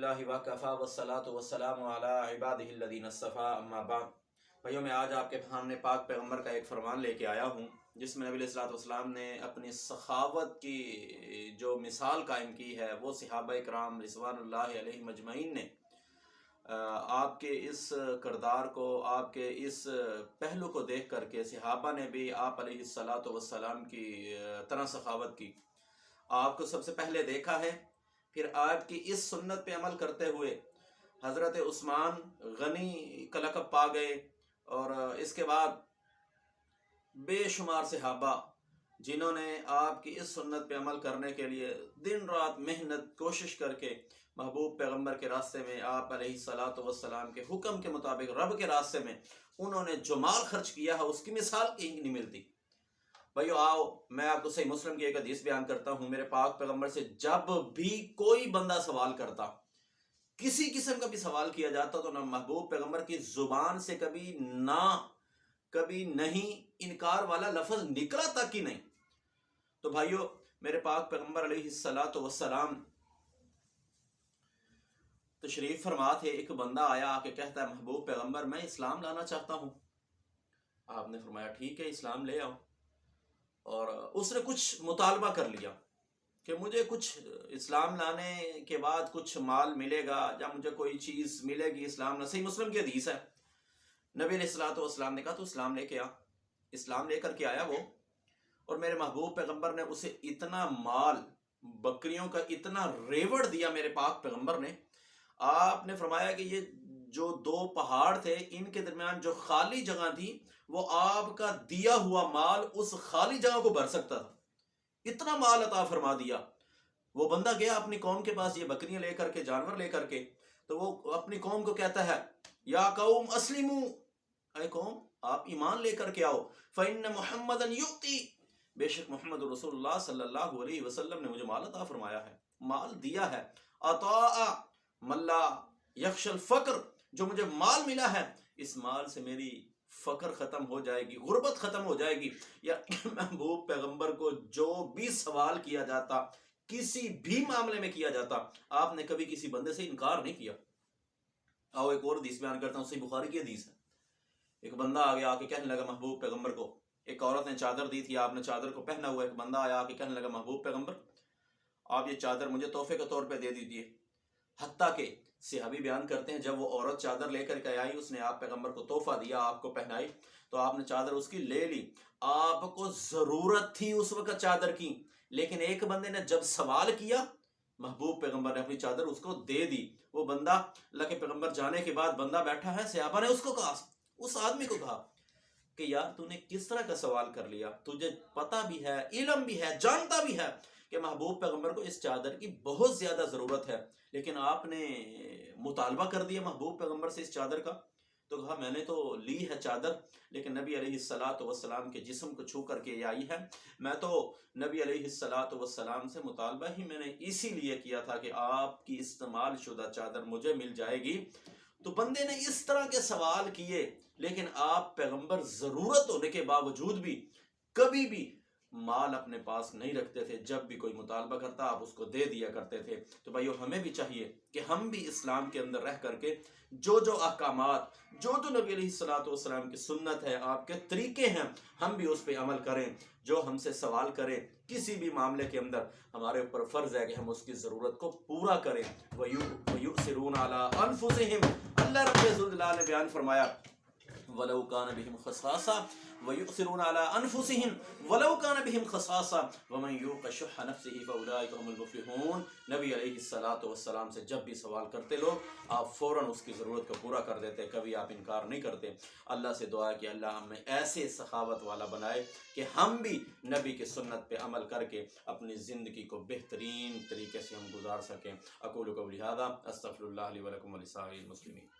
الحمدللہ وکفیٰ والصلاۃ والسلام علی عبادہ الذین اصطفیٰ اما بعد۔ بھائیو، میں آج آپ کے سامنے پاک پیغمبر کا ایک فرمان لے کے آیا ہوں جس میں نبی علیہ الصلوۃ والسلام نے اپنی سخاوت کی جو مثال قائم کی ہے وہ صحابہ کرام رضوان اللہ علیہم اجمعین نے آپ کے اس کردار کو، آپ کے اس پہلو کو دیکھ کر کے صحابہ نے بھی آپ علیہ الصلوۃ والسلام کی طرح سخاوت کی۔ آپ کو سب سے پہلے دیکھا ہے، پھر آپ کی اس سنت پہ عمل کرتے ہوئے حضرت عثمان غنی کا لقب پا گئے، اور اس کے بعد بے شمار صحابہ جنہوں نے آپ کی اس سنت پہ عمل کرنے کے لیے دن رات محنت کوشش کر کے محبوب پیغمبر کے راستے میں، آپ علیہ الصلوۃ والسلام کے حکم کے مطابق رب کے راستے میں انہوں نے جو مال خرچ کیا ہے اس کی مثال کہیں نہیں ملتی۔ بھائیو آؤ، میں آپ کو صحیح مسلم کی ایک حدیث بیان کرتا ہوں۔ میرے پاک پیغمبر سے جب بھی کوئی بندہ سوال کرتا، کسی قسم کا بھی سوال کیا جاتا، تو نہ محبوب پیغمبر کی زبان سے کبھی نہیں انکار والا لفظ نکلا تک ہی نہیں۔ تو بھائیو، میرے پاک پیغمبر علیہ الصلوۃ والسلام تشریف فرما تھے، ایک بندہ آیا آ کے کہتا ہے محبوب پیغمبر میں اسلام لانا چاہتا ہوں۔ آپ نے فرمایا ٹھیک ہے، اسلام لے آؤ۔ اور اس نے کچھ مطالبہ کر لیا کہ مجھے کچھ اسلام لانے کے بعد کچھ مال ملے گا یا مجھے کوئی چیز ملے گی اسلام، صحیح مسلم کی حدیث ہے۔ نبی علیہ الصلوۃ والسلام نے کہا تو اسلام لے کے آ۔ اسلام لے کر کے آیا وہ، اور میرے محبوب پیغمبر نے اسے اتنا مال، بکریوں کا اتنا ریوڑ دیا میرے پاک پیغمبر نے۔ آپ نے فرمایا کہ یہ جو دو پہاڑ تھے ان کے درمیان جو خالی جگہ تھی، وہ آپ کا دیا ہوا مال اس خالی جگہ کو بھر سکتا تھا، اتنا مال عطا فرما دیا۔ وہ بندہ گیا اپنی قوم کے پاس یہ بکریاں لے کر کے، جانور لے کر کے، تو وہ اپنی قوم کو کہتا ہے یا قوم اسلموا، اے قوم آپ ایمان لے کر کے آؤ، فإن محمدا یؤتی، بے شک محمد رسول اللہ صلی اللہ علیہ وسلم نے مجھے مال عطا فرمایا ہے، مال دیا ہے۔ عطاء من لا یخشى الفقر، جو مجھے مال ملا ہے اس مال سے میری فقر ختم ہو جائے گی، غربت ختم ہو جائے گی۔ یا محبوب پیغمبر کو جو بھی سوال کیا جاتا، کسی بھی معاملے میں کیا جاتا، آپ نے کبھی کسی بندے سے انکار نہیں کیا۔ آؤ ایک اور حدیث بیان کرتا ہوں، صحیح بخاری کی حدیث ہے۔ ایک بندہ آ گیا آ کے کہنے لگا محبوب پیغمبر کو، ایک عورت نے چادر دی تھی، آپ نے چادر کو پہنا ہوا، ایک بندہ آیا آ کے کہنے لگا محبوب پیغمبر آپ یہ چادر مجھے تحفے کے طور پہ دے دیجیے۔ حتیٰ کہ صحابی بیان کرتے ہیں جب وہ عورت چادر لے کر کے آئی، اس نے آپ پیغمبر کو تحفہ دیا، آپ کو پہنائی، تو آپ نے چادر اس کی لے لی۔ آپ کو ضرورت تھی اس وقت چادر کی، لیکن ایک بندے نے جب سوال کیا، محبوب پیغمبر نے اپنی چادر اس کو دے دی۔ وہ بندہ، اللہ کے پیغمبر جانے کے بعد بندہ بیٹھا ہے، صحابہ نے اس کو کہا، اس آدمی کو کہا کہ یار تو نے کس طرح کا سوال کر لیا، تجھے پتہ بھی ہے، علم بھی ہے، جانتا بھی ہے کہ محبوب پیغمبر کو اس چادر کی بہت زیادہ ضرورت ہے، لیکن آپ نے مطالبہ کر دیا محبوب پیغمبر سے اس چادر کا۔ تو کہا میں نے تو لی ہے چادر، لیکن نبی علیہ الصلوۃ والسلام کے جسم کو چھو کر کے یہ آئی ہے، میں تو نبی علیہ الصلوۃ والسلام سے مطالبہ ہی میں نے اسی لیے کیا تھا کہ آپ کی استعمال شدہ چادر مجھے مل جائے گی۔ تو بندے نے اس طرح کے سوال کیے، لیکن آپ پیغمبر ضرورت ہونے کے باوجود بھی کبھی بھی مال اپنے پاس نہیں رکھتے تھے، جب بھی کوئی مطالبہ کرتا آپ اس کو دے دیا کرتے تھے۔ تو بھائیو، ہمیں بھی چاہیے کہ ہم بھی اسلام کے اندر رہ کر کے جو احکامات، جو نبی علیہ الصلوۃ والسلام کی سنت ہے، آپ کے طریقے ہیں، ہم بھی اس پہ عمل کریں۔ جو ہم سے سوال کریں کسی بھی معاملے کے اندر، ہمارے اوپر فرض ہے کہ ہم اس کی ضرورت کو پورا کریں۔ وَيُؤْثِرُونَ عَلَىٰ أَنفُسِهِمْ، اللہ رب العزت نے بیان فرمایا وَلَوْ كَانَ بِهِمْ خَصَاصَةٌ وَيُؤْثِرُونَ عَلَىٰ أَنفُسِهِمْ وَلَوْ كَانَ بِهِمْ خَصَاصَةٌ وَمَن يُوقَ شُحَّ نَفْسِهِ فَأُولَٰئِكَ هُمُ الْمُفْلِحُونَ۔ نبی علیہ الصلوۃ والسلام سے جب بھی سوال کرتے لوگ، آپ فوراً اس کی ضرورت کو پورا کر دیتے، کبھی آپ انکار نہیں کرتے۔ اللہ سے دعا ہے کہ اللہ ہمیں ایسے سخاوت والا بنائے کہ ہم بھی نبی کی سنت پہ عمل کر کے اپنی زندگی کو بہترین طریقے سے ہم گزار سکیں۔ اقول قولی ھذا استغفر اللہ لی ولکم ولسائر المسلمین۔